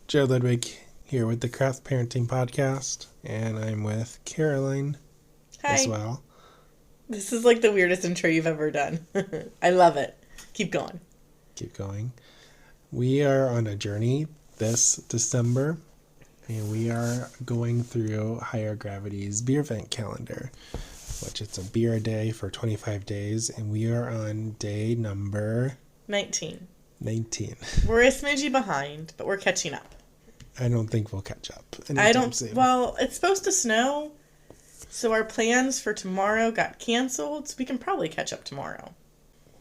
Joe Ludwig here with the Craft Parenting Podcast, and I'm with Caroline as Hi. well. This is like the weirdest intro you've ever done. I love it. Keep going. Keep going. We are on a journey this December, and we are going through Higher Gravity's Beervent calendar, which it's a beer a day for 25 days, and we are on day number 19. 19. We're a smidgy behind, but we're catching up. I don't think we'll catch up soon. Well, it's supposed to snow, so our plans for tomorrow got canceled, so we can probably catch up tomorrow.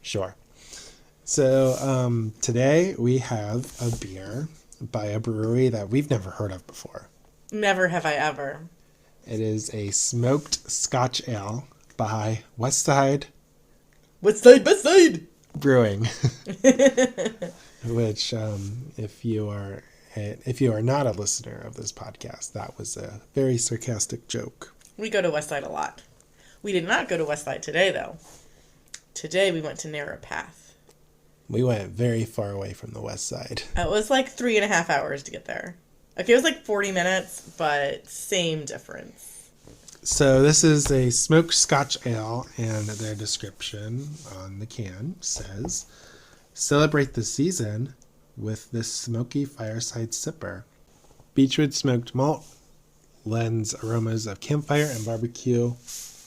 Sure. So today we have a beer by a brewery that we've never heard of before. Never have I ever. It is a smoked Scotch Ale by Westside West side. Brewing. Which, if you are not a listener of this podcast, that was a very sarcastic joke. We go to Westside a lot. We did not go to Westside today, though. Today we went to Narrow Path. We went very far away from the West Side. It was like 3.5 hours to get there. Okay, it was like 40 minutes, but same difference. So this is a smoked Scotch Ale, and their description on the can says, "Celebrate the season with this smoky fireside sipper. Beechwood smoked malt lends aromas of campfire and barbecue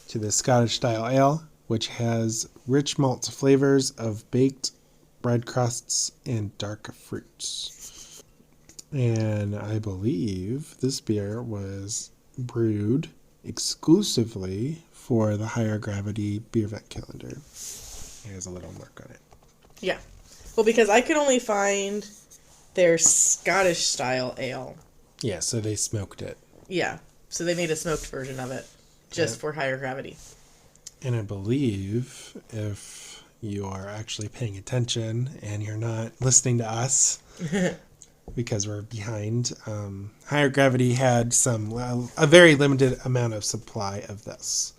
to the Scottish-style ale, which has rich malt flavors of baked bread crusts and dark fruits." And I believe this beer was brewed exclusively for the Higher Gravity Beervent calendar. It has a little mark on it. Yeah. Well, because I could only find their Scottish style ale. Yeah, so they smoked it. Yeah. So they made a smoked version of it just for Higher Gravity. And I believe if you are actually paying attention and you're not listening to us because we're behind, Higher Gravity had a very limited amount of supply of this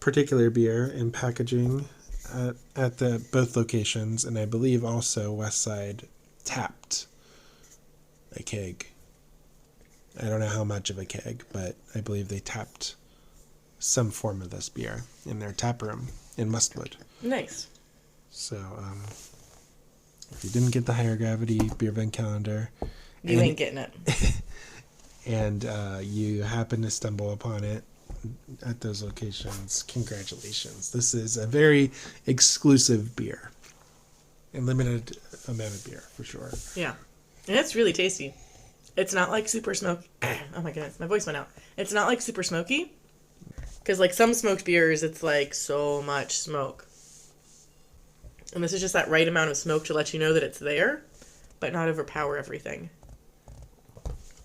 particular beer in packaging at the both locations, and I believe also Westside tapped a keg. I don't know how much of a keg, but I believe they tapped some form of this beer in their tap room in Westwood. Nice. So, if you didn't get the Higher Gravity Beervent calendar, You ain't getting it. and you happen to stumble upon it at those locations, congratulations. This is a very exclusive beer. A limited amount of beer, for sure. Yeah. And it's really tasty. It's not like super smoky. Oh my goodness, my voice went out. It's not like super smoky. Because like some smoked beers, it's like so much smoke. And this is just that right amount of smoke to let you know that it's there, but not overpower everything.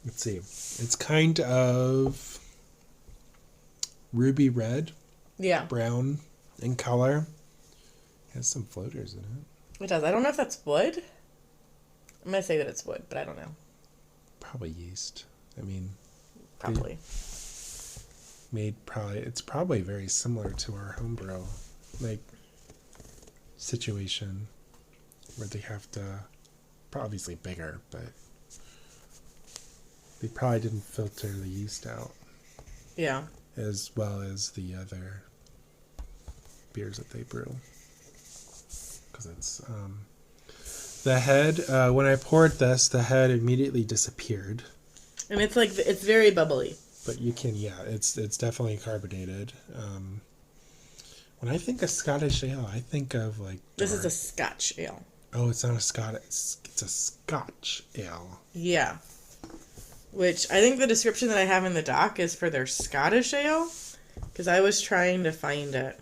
Let's see. It's kind of ruby red. Yeah. Brown in color. It has some floaters in it. It does. I don't know if that's wood. I'm going to say that it's wood, but I don't know. Probably yeast. I mean... Probably. It's probably very similar to our homebrew situation where they have to, obviously bigger, but they probably didn't filter the yeast out. Yeah. As well as the other beers that they brew. Because it's, the head, when I poured this, the head immediately disappeared. And it's like, it's very bubbly. But you can, it's definitely carbonated. When I think of Scottish ale, I think of like... This is a Scotch ale. Oh, it's not a Scotch. It's a Scotch ale. Yeah. Which I think the description that I have in the doc is for their Scottish ale. Because I was trying to find it.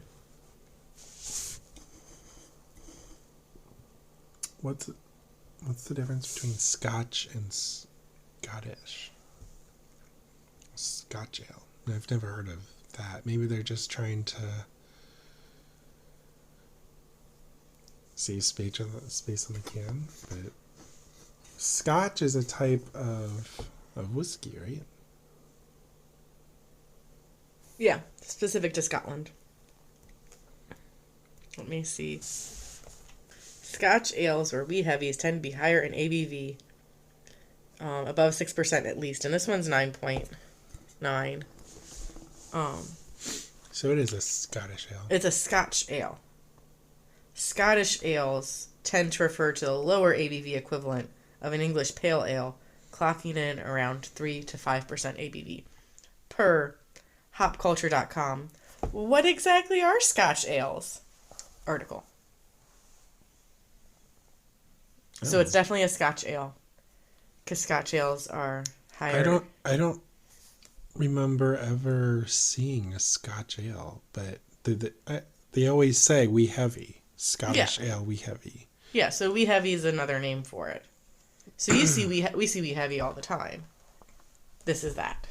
What's the difference between Scotch and Scottish? Scotch ale. I've never heard of that. Maybe they're just trying to save space on the can. But Scotch is a type of whiskey, right? Yeah, specific to Scotland. Let me see. Scotch ales or wee heavies tend to be higher in ABV above 6% at least. And this one's 9.9. So it is a Scottish ale. It's a Scotch ale. Scottish ales tend to refer to the lower ABV equivalent of an English pale ale, clocking in around 3 to 5% ABV. Per hopculture.com, what exactly are Scotch ales? Article. So it's definitely a Scotch ale, because Scotch ales are higher. I don't remember ever seeing a Scotch ale, but they always say wee heavy. Scottish ale, wee heavy. Yeah, so wee heavy is another name for it. So you see we see wee heavy all the time. This is that.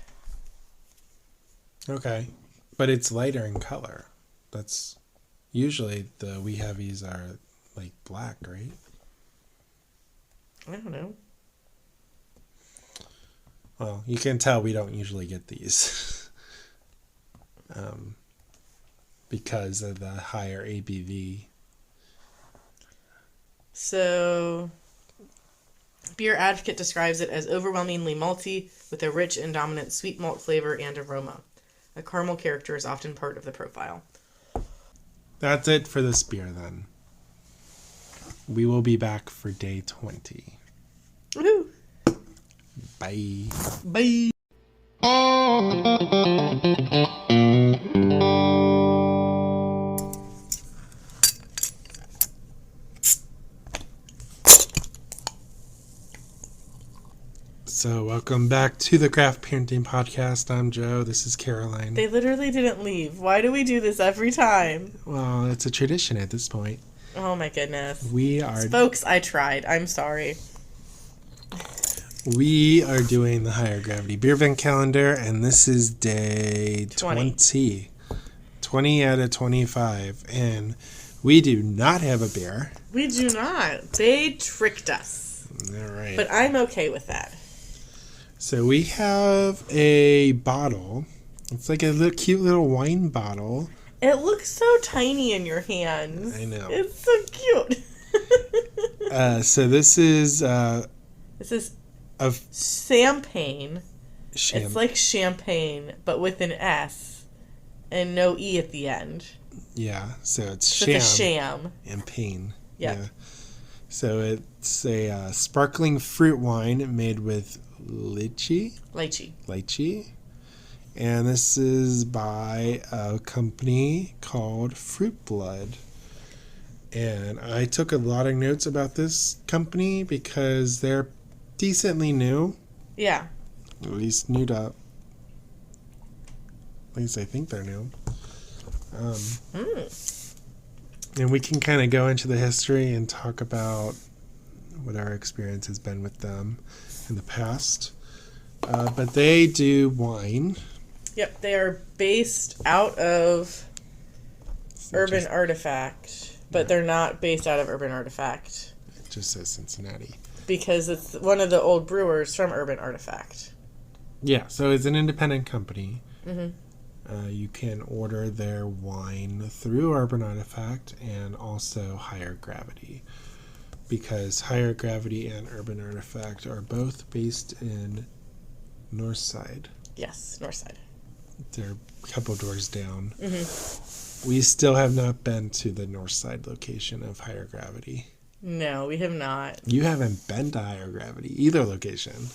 Okay, but it's lighter in color. That's usually the wee heavies are like black, right? I don't know. Well, you can tell we don't usually get these because of the higher ABV. So, Beer Advocate describes it as overwhelmingly malty with a rich and dominant sweet malt flavor and aroma. A caramel character is often part of the profile. That's it for this beer then. We will be back for day 20. Woohoo! Bye. Bye! So, welcome back to the Craft Parenting Podcast. I'm Joe. This is Caroline. They literally didn't leave. Why do we do this every time? Well, it's a tradition at this point. Oh my goodness. We are I tried. I'm sorry. We are doing the higher gravity Beervent calendar, and this is day 20. 20 out of 25. And we do not have a beer. We do not. They tricked us. All right. But I'm okay with that. So we have a bottle. It's like a little cute little wine bottle. It looks so tiny in your hands. I know. It's so cute. So this is This is Shampain. It's like champagne, but with an S and no E at the end. Yeah, so it's With a sham. And pain. Yep. Yeah. So it's a sparkling fruit wine made with Lychee. And this is by a company called Fruitblood. And I took a lot of notes about this company because they're decently new. Yeah. At least newed up. At least I think they're new. And we can kind of go into the history and talk about what our experience has been with them in the past. But they do wine. Yep, they are based out of Urban Artifact, but they're not based out of Urban Artifact. It just says Cincinnati. Because it's one of the old brewers from Urban Artifact. Yeah, so it's an independent company. Mm-hmm. You can order their wine through Urban Artifact and also Higher Gravity. Because Higher Gravity and Urban Artifact are both based in Northside. Yes, Northside. They're a couple doors down. Mm-hmm. We still have not been to the Northside location of Higher Gravity. No, we have not. You haven't been to Higher Gravity, either location.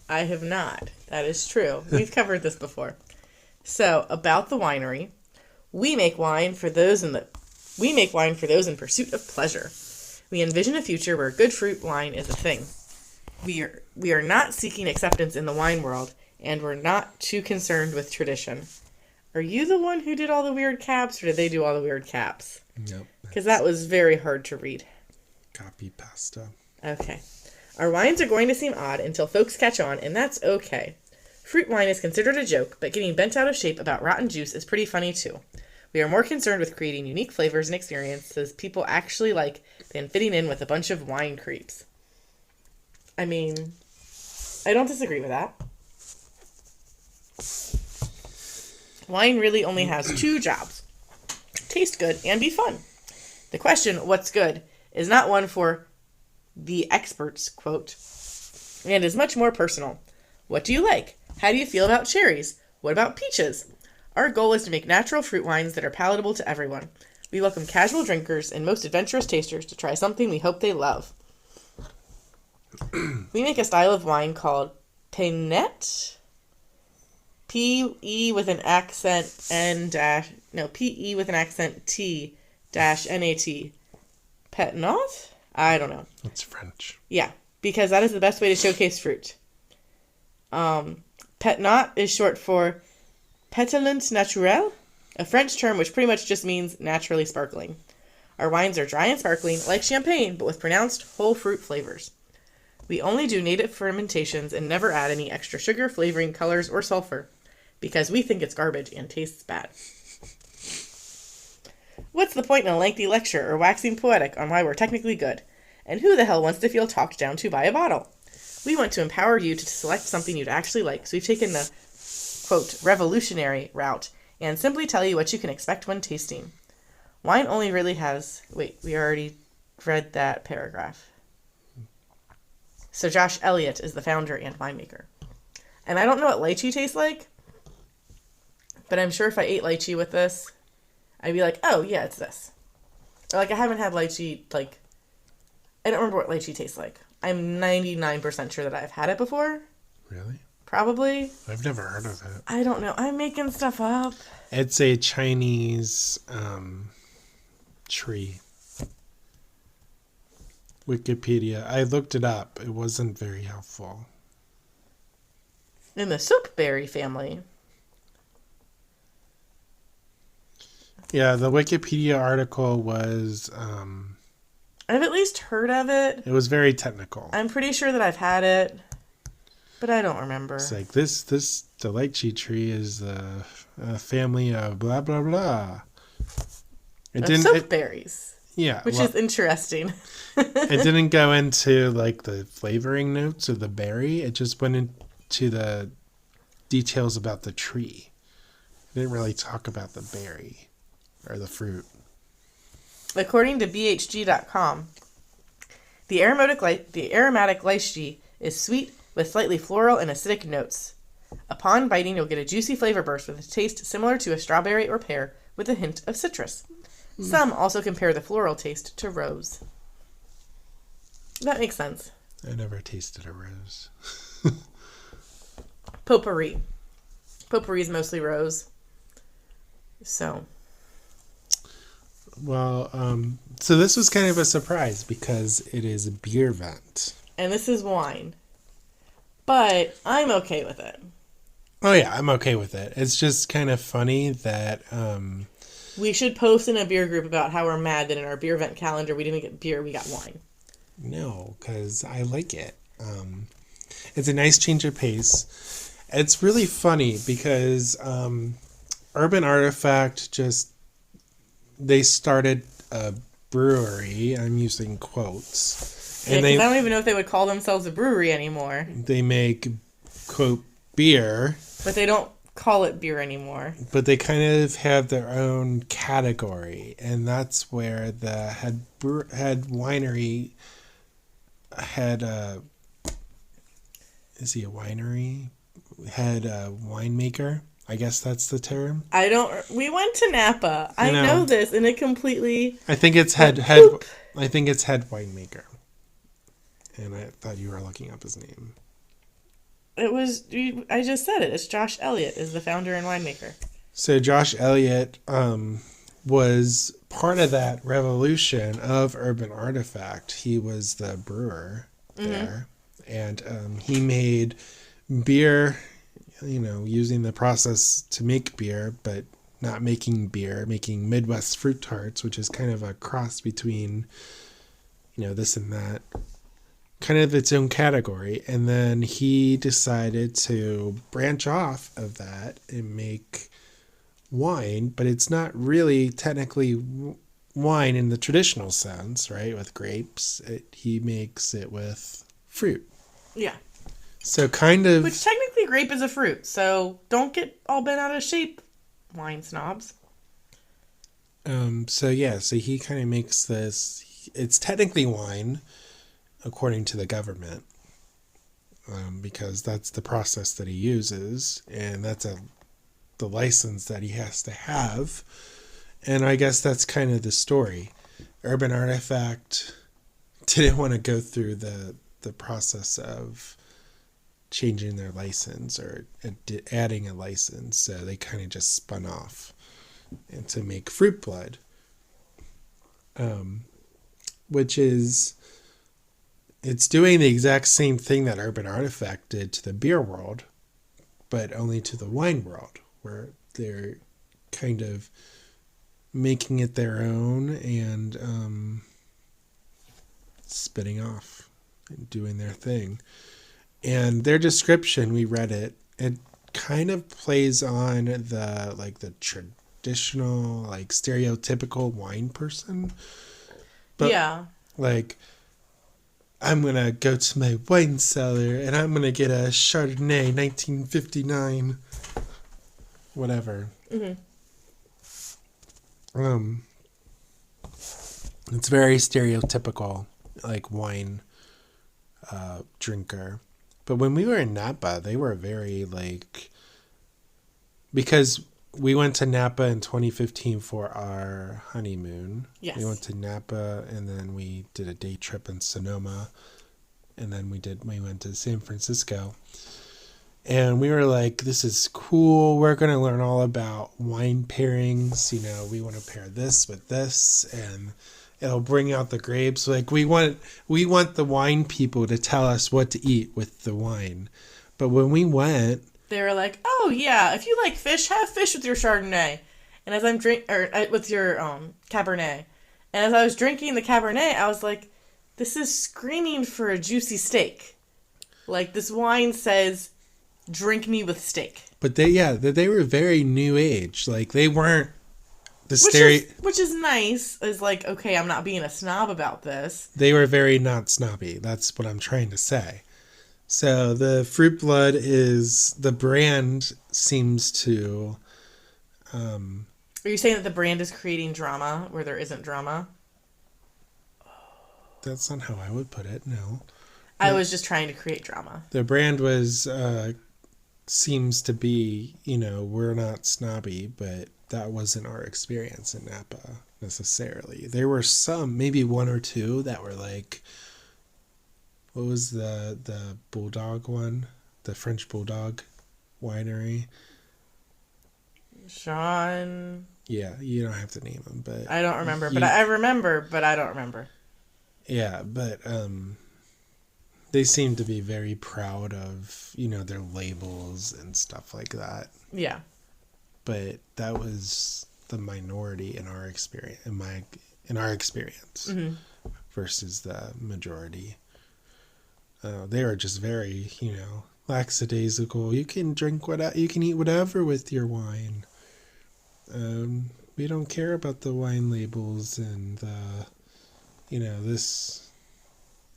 I have not. That is true. We've covered this before. So, about the winery, we make wine for those in pursuit of pleasure. We envision a future where good fruit wine is a thing. We are not seeking acceptance in the wine world, and we're not too concerned with tradition. Are you the one who did all the weird caps, or did they do all the weird caps? Nope. Because that was very hard to read. Copy pasta. Okay. Our wines are going to seem odd until folks catch on, and that's okay. Fruit wine is considered a joke, but getting bent out of shape about rotten juice is pretty funny too. We are more concerned with creating unique flavors and experiences people actually like than fitting in with a bunch of wine creeps. I mean, I don't disagree with that. Wine really only has two jobs: taste good and be fun. The question, what's good, is not one for the experts, quote, and is much more personal. What do you like? How do you feel about cherries? What about peaches? Our goal is to make natural fruit wines that are palatable to everyone. We welcome casual drinkers and most adventurous tasters to try something we hope they love. We make a style of wine called Peinette. P-E with an accent P-E with an accent T dash N-A-T. Petinot? I don't know. It's French. Yeah, because that is the best way to showcase fruit. Petinot is short for Pétillant Naturel, a French term which pretty much just means naturally sparkling. Our wines are dry and sparkling, like champagne, but with pronounced whole fruit flavors. We only do native fermentations and never add any extra sugar, flavoring, colors, or sulfur, because we think it's garbage and tastes bad. What's the point in a lengthy lecture or waxing poetic on why we're technically good? And who the hell wants to feel talked down to by a bottle? We want to empower you to select something you'd actually like, so we've taken the, quote, revolutionary route and simply tell you what you can expect when tasting. Wine only really has... Wait, we already read that paragraph. So Josh Elliott is the founder and winemaker. And I don't know what lychee tastes like, but I'm sure if I ate lychee with this, I'd be like, oh, yeah, it's this. Or, like, I haven't had lychee, like... I don't remember what lychee tastes like. I'm 99% sure that I've had it before. Really? Probably. I've never heard of it. I don't know. I'm making stuff up. It's a Chinese tree. Wikipedia. I looked it up. It wasn't very helpful. In the soapberry family. Yeah, the Wikipedia article was... I've at least heard of it. it was very technical. I'm pretty sure that I've had it, but I don't remember. It's like, the lychee tree is a family of blah, blah, blah. Soapberries. Yeah. Which is interesting. It didn't go into, like, the flavoring notes of the berry. It just went into the details about the tree. It didn't really talk about the berry or the fruit. According to BHG.com, the aromatic lychee is sweet with slightly floral and acidic notes. Upon biting, you'll get a juicy flavor burst with a taste similar to a strawberry or pear with a hint of citrus. Some also compare the floral taste to rose. That makes sense. I never tasted a rose. Potpourri. Potpourri is mostly rose. So... Well, so this was kind of a surprise because it is Beervent. And this is wine. But I'm okay with it. Oh, yeah, I'm okay with it. It's just kind of funny that... we should post in a beer group about how we're mad that in our Beervent calendar we didn't get beer, we got wine. No, because I like it. It's a nice change of pace. It's really funny because Urban Artifact they started a brewery. I'm using quotes. And I don't even know if they would call themselves a brewery anymore. They make, quote, beer. But they don't call it beer anymore. But they kind of have their own category. And that's where the head winery had a... Is he a winery? Had a winemaker. I guess that's the term. We went to Napa. I know this, and it completely... I think it's head winemaker. And I thought you were looking up his name. I just said it. It's Josh Elliott is the founder and winemaker. So Josh Elliott was part of that revolution of Urban Artifact. He was the brewer there. And he made beer... using the process to make beer, but not making beer, making Midwest fruit tarts, which is kind of a cross between, this and that, kind of its own category. And then he decided to branch off of that and make wine, but it's not really technically wine in the traditional sense, right? With grapes, he makes it with fruit. Yeah. So kind of... Which technically grape is a fruit, so don't get all bent out of shape, wine snobs. So he kind of makes this... It's technically wine, according to the government. because that's the process that he uses, and that's the license that he has to have. And I guess that's kind of the story. Urban Artifact didn't want to go through the process of changing their license or adding a license, so they kind of just spun off and to make Fruitblood, which is, it's doing the exact same thing that Urban Artifact did to the beer world, but only to the wine world, where they're kind of making it their own and spinning off and doing their thing. And their description, we read it, it kind of plays on the traditional, like, stereotypical wine person. But, yeah. Like, I'm going to go to my wine cellar and I'm going to get a Chardonnay 1959, whatever. Mm-hmm. It's very stereotypical, like, wine drinker. But when we were in Napa, they were very, like, because we went to Napa in 2015 for our honeymoon. Yes. We went to Napa and then we did a day trip in Sonoma, and then we went to San Francisco. And we were like, this is cool. We're going to learn all about wine pairings. You know, we want to pair this with this, and it'll bring out the grapes. Like, we want the wine people to tell us what to eat with the wine. But when we went, they were like, oh yeah, if you like fish, have fish with your Chardonnay. And as I'm with your Cabernet. And as I was drinking the Cabernet, I was like, this is screaming for a juicy steak. Like, this wine says, drink me with steak. But they were very new age. Like, they weren't which is nice. Is like, okay, I'm not being a snob about this. They were very not snobby. That's what I'm trying to say. So the Fruitblood is, the brand seems to... Are you saying that the brand is creating drama where there isn't drama? That's not how I would put it, no. I was just trying to create drama. The brand was, seems to be, you know, we're not snobby, but that wasn't our experience in Napa necessarily. There were some, maybe one or two, that were like, what was the Bulldog one? The French Bulldog winery? Sean. Yeah, you don't have to name them, but I don't remember, but I remember, but I don't remember. Yeah, but they seem to be very proud of, you know, their labels and stuff like that. Yeah. But that was the minority in our experience, mm-hmm. versus the majority. They were just very, you know, lackadaisical. You can drink you can eat whatever with your wine. We don't care about the wine labels and you know, this.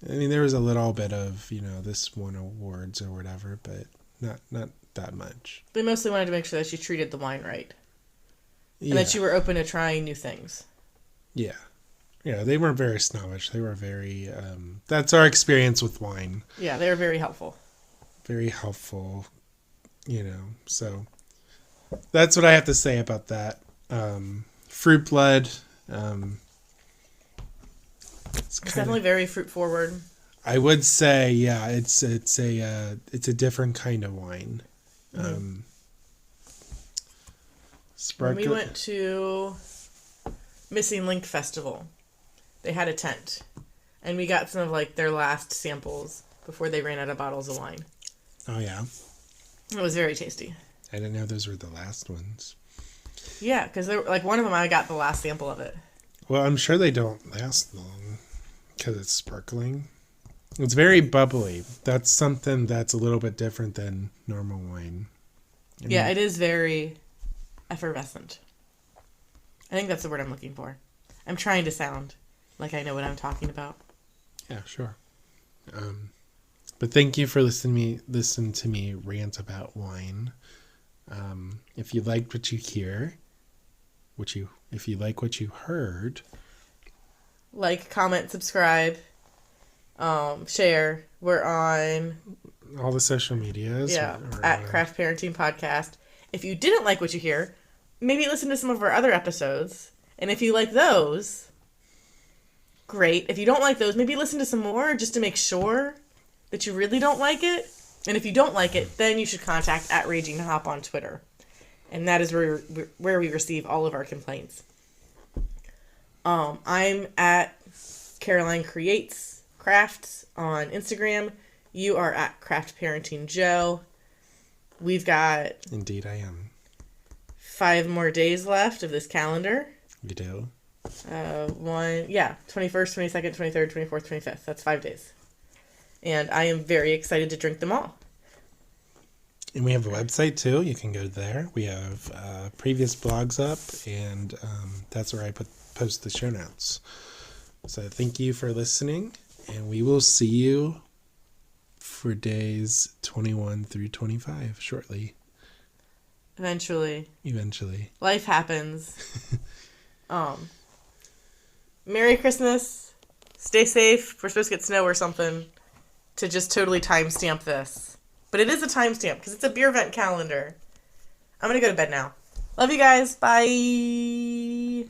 I mean, there was a little bit of, you know, this won awards or whatever, but not that much. They mostly wanted to make sure that you treated the wine right. Yeah. And that you were open to trying new things. Yeah. Yeah, they weren't very snobbish. They were very, that's our experience with wine. Yeah, they were very helpful. Very helpful, you know, so that's what I have to say about that. Fruitblood, it's definitely very fruit forward. I would say, yeah, it's a different kind of wine. Mm-hmm. When we went to Missing Link Festival, they had a tent, and we got some of like their last samples before they ran out of bottles of wine. Oh yeah, it was very tasty. I didn't know those were the last ones. Yeah, because like one of them, I got the last sample of it. Well, I'm sure they don't last long because it's sparkling. It's very bubbly. That's something that's a little bit different than normal wine. Yeah, it is very effervescent. I think that's the word I'm looking for. I'm trying to sound like I know what I'm talking about. Yeah, sure. But thank you for listening to me rant about wine. If you liked what you hear, if you like what you heard, like, comment, subscribe, share. We're on all the social medias. Yeah, at Craft Parenting Podcast. If you didn't like what you hear, maybe listen to some of our other episodes. And if you like those, great. If you don't like those, maybe listen to some more just to make sure that you really don't like it. And if you don't like it, then you should contact @RagingHop on Twitter. And that is where we receive all of our complaints. I'm at Caroline Creates Crafts on Instagram. You are at Craft Parenting Joe. We've got... Indeed, I am. 5 more days left of this calendar. You do? 21st, 22nd, 23rd, 24th, 25th. That's 5 days. And I am very excited to drink them all. And we have a website, too. You can go there. We have previous blogs up, and that's where I post the show notes. So thank you for listening, and we will see you for days 21 through 25 shortly. Eventually. Life happens. Merry Christmas. Stay safe. We're supposed to get snow or something to just totally timestamp this. But it is a timestamp because it's a Beervent calendar. I'm going to go to bed now. Love you guys. Bye.